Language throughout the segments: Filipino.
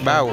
Bao.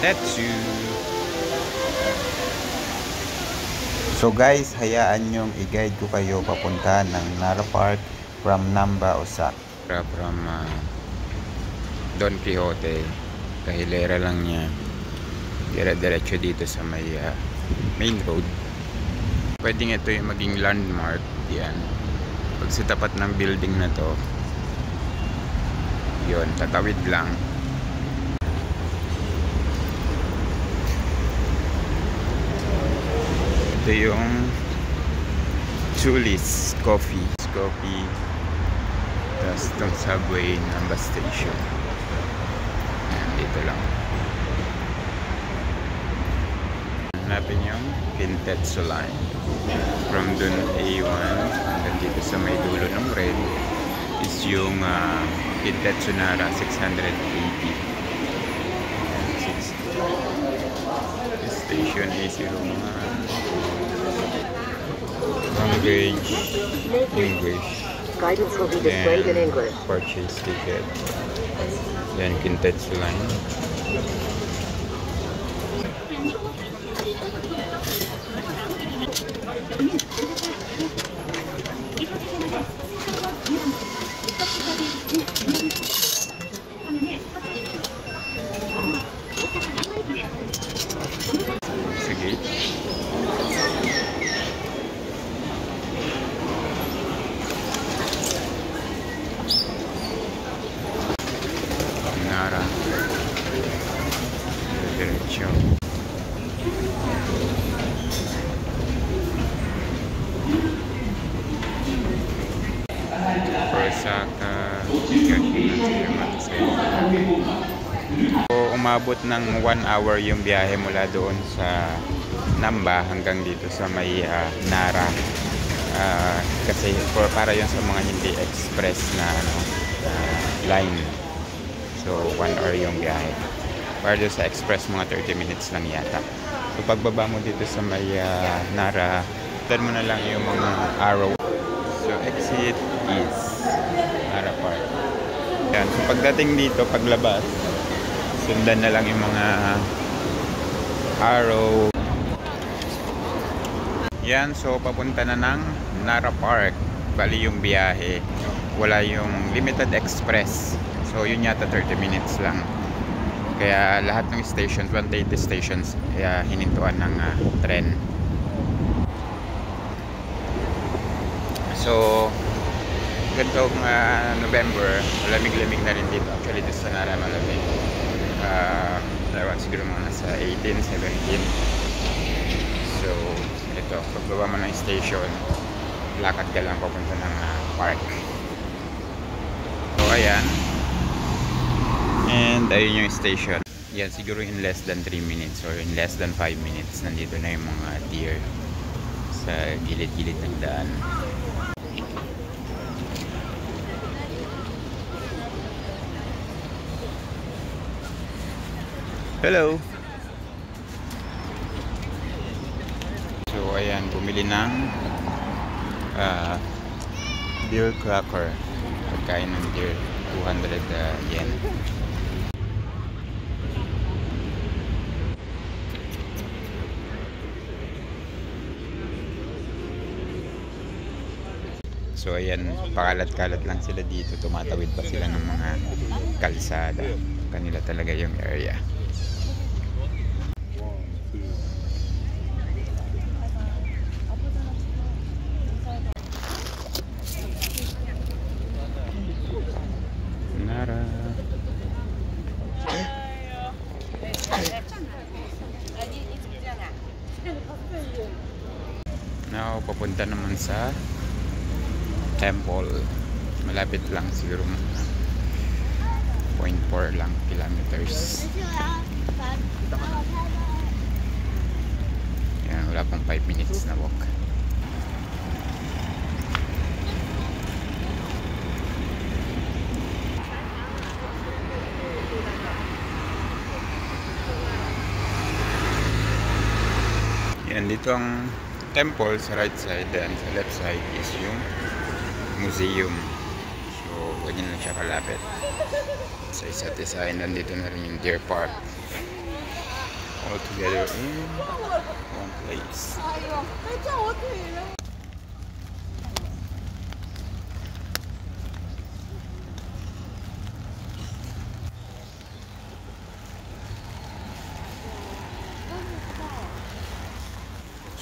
Kentetsu. So guys, hayaan nyong i-guide ko kayo papunta ng Nara Park from Namba, Osaka. From Don Quixote, kahilera lang niya. Dire-diretso dito sa may main road. Pwedeng ito yung maging landmark. Yan. Pag sa tapat ng building na to, yun, tatawid lang. Ito yung Julius Coffee. Tapos itong subway Namba Station. Ayan, dito lang. Hanapin yung Kentetsu line. From dun A1 hanggang dito sa may dulo ng red is yung Kentetsu Nara 680. Station A01. Language English. Guidance will be displayed in English. Purchase ticket. Then Kentetsu line. Sige. Nara. Diretso. Osaka. So, umabot ng 1 hour yung biyahe mula doon sa Namba hanggang dito sa may Nara. Kasi para yun sa mga hindi express na line. So 1 hour yung biyahe. Para doon sa express mga 30 minutes lang yata. So pagbaba mo dito sa may Nara, turn mo na lang yung mga arrow. So exit is Nara Park. Yan. So pagdating dito, paglabas, sundan na lang yung mga arrow. Yan, so papunta na ng Nara Park. Bali yung biyahe, wala yung limited express. So yun yata 30 minutes lang. Kaya lahat ng station, 28 stations, hinintuan ng tren. So ganitong November, malamig-lamig na rin dito. Actually dito sa Nara malamig. Siguro mga nasa 18, 17. So ito, pagbaba mo ng station, lakad ka lang papunta ng park. So ayan. And ayun yung station. Yan, siguro in less than 3 minutes or in less than 5 minutes nandito na yung mga deer sa gilid-gilid ng daan. Hello! So ayan, bumili ng deer cracker. Pagkain ng deer, 200 yen. So ayan, pakalat-kalat lang sila dito. Tumatawid pa sila ng mga kalsada. Kanila talaga yung area. Nara. Now, papunta naman sa temple. Malapit lang siguro mga 0.4 lang kilometers. Yan, wala pang 5 minutes na walk. Yan, dito ang temple sa right side, and sa left side is yung museum. So, ganyan lang siya kalapit. Sa isa't isa, and nandito na rin yung Deer Park. All together in one place.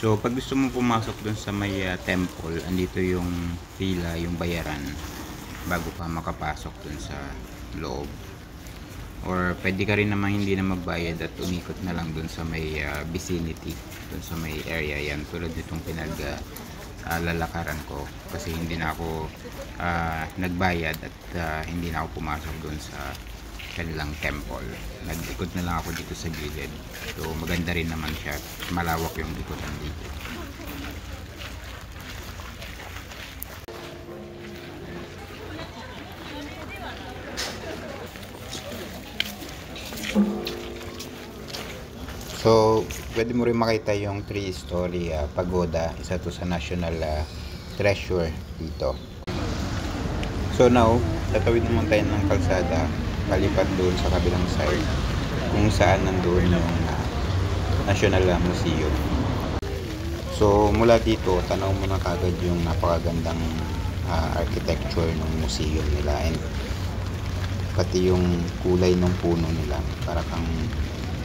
So, pag gusto mo pumasok dun sa may temple, andito yung pila, yung bayaran bago ka makapasok dun sa loob. Or pwede ka rin naman hindi na magbayad at umikot na lang dun sa may vicinity, dun sa may area yan. Tulad nitong lalakaran ko kasi hindi na ako nagbayad at hindi na ako pumasok dun sa kanilang temple. Nag-ikot na lang ako dito sa gilid. So maganda rin naman siya. Malawak yung ikotan dito. So, pwede mo rin makita yung 3-story pagoda. Isa to sa national treasure dito. So now, tatawid naman tayo ng kalsada palipat doon sa kabilang side kung saan nandoon yung National Museum. So mula dito, tanaw mo na kagad yung napakagandang architecture ng museum nila, and pati yung kulay ng puno nila, para kang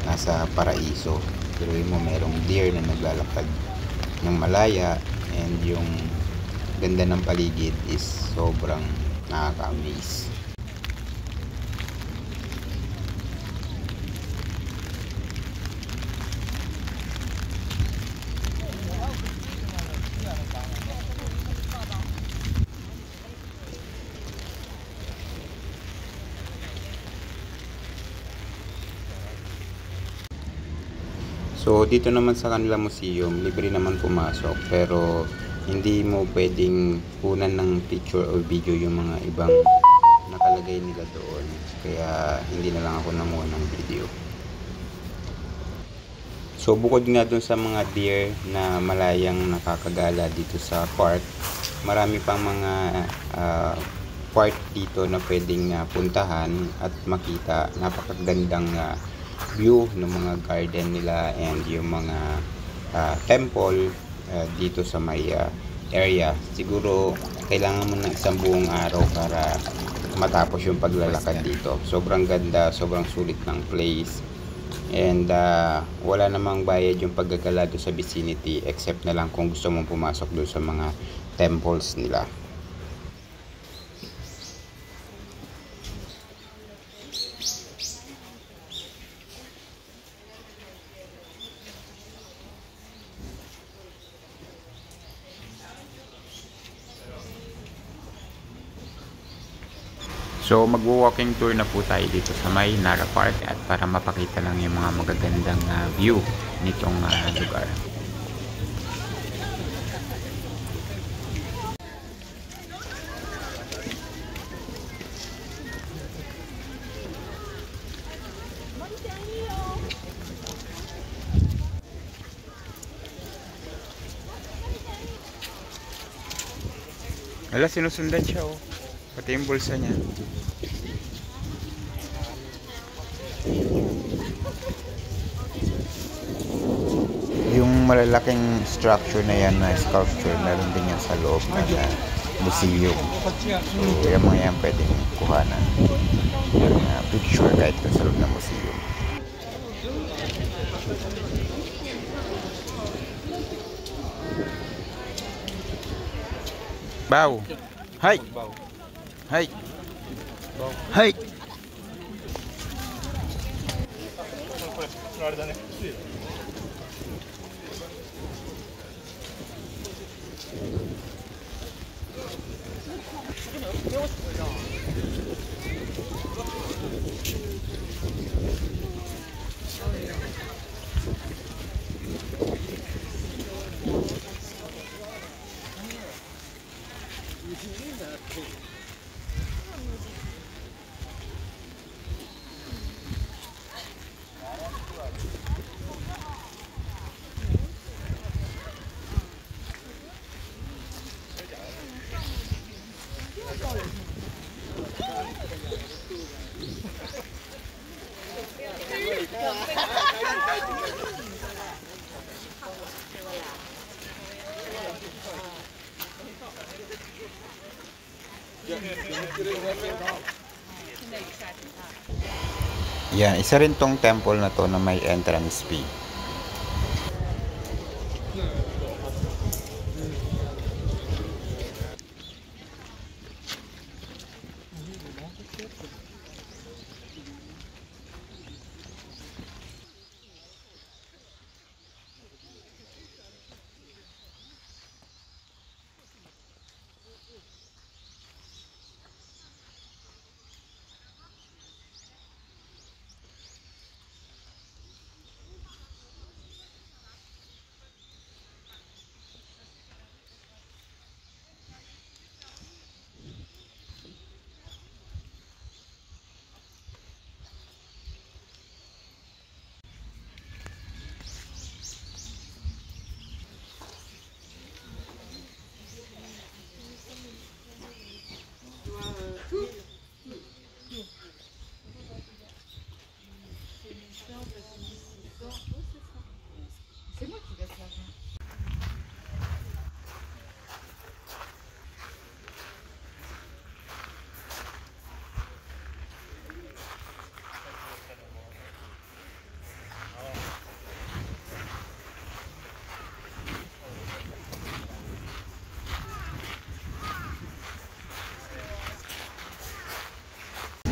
nasa paraiso. Pero mo merong deer na naglalakad ng malaya, and yung ganda ng paligid is sobrang nakaka-amaze. So dito naman sa kanila museum, libre naman pumasok, pero hindi mo pwedeng kunan ng picture or video yung mga ibang nakalagay nila doon. Kaya hindi na lang ako namuha ng video. So bukod nga doon sa mga deer na malayang nakakagala dito sa park, marami pang mga park dito na pwedeng puntahan at makita. Napakagandang view ng mga garden nila and yung mga temple dito sa may area. Siguro kailangan mo ng isang buong araw para matapos yung paglalakad dito. Sobrang ganda, sobrang sulit ng place, and wala namang bayad yung paggagala doon sa vicinity, except na lang kung gusto mong pumasok doon sa mga temples nila. So magwo-walking tour na po tayo dito sa may Nara Park, at para mapakita lang yung mga magagandang view nitong lugar. Wala, sinusundan siya, oh. Pati yung bulsa niya. Yung malalaking structure na yan na sculpture, meron din yan sa loob na museum. So, yung mga yan pwedeng kuhanan ng picture kahit doon sa loob ng museum. Bow! Hi! Hi! Hi! Yan, isa rin tong temple na to na may entrance fee.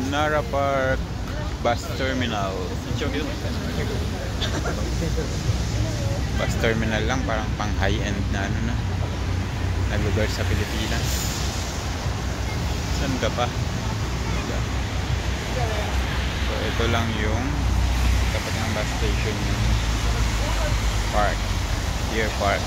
Nara Park Bus Terminal. Bus terminal lang, parang pang high-end na ano na lugar sa Pilipinas. Saan ka pa? So ito lang yung tapat ng bus station, yung park, Deer Park.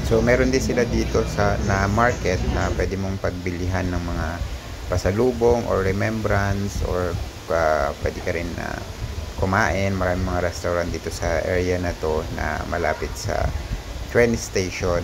So meron din sila dito sa na market na pwede mong pagbilihan ng mga pasalubong or remembrance, or pwede ka rin kumain. Maraming mga restaurant dito sa area na to na malapit sa train station.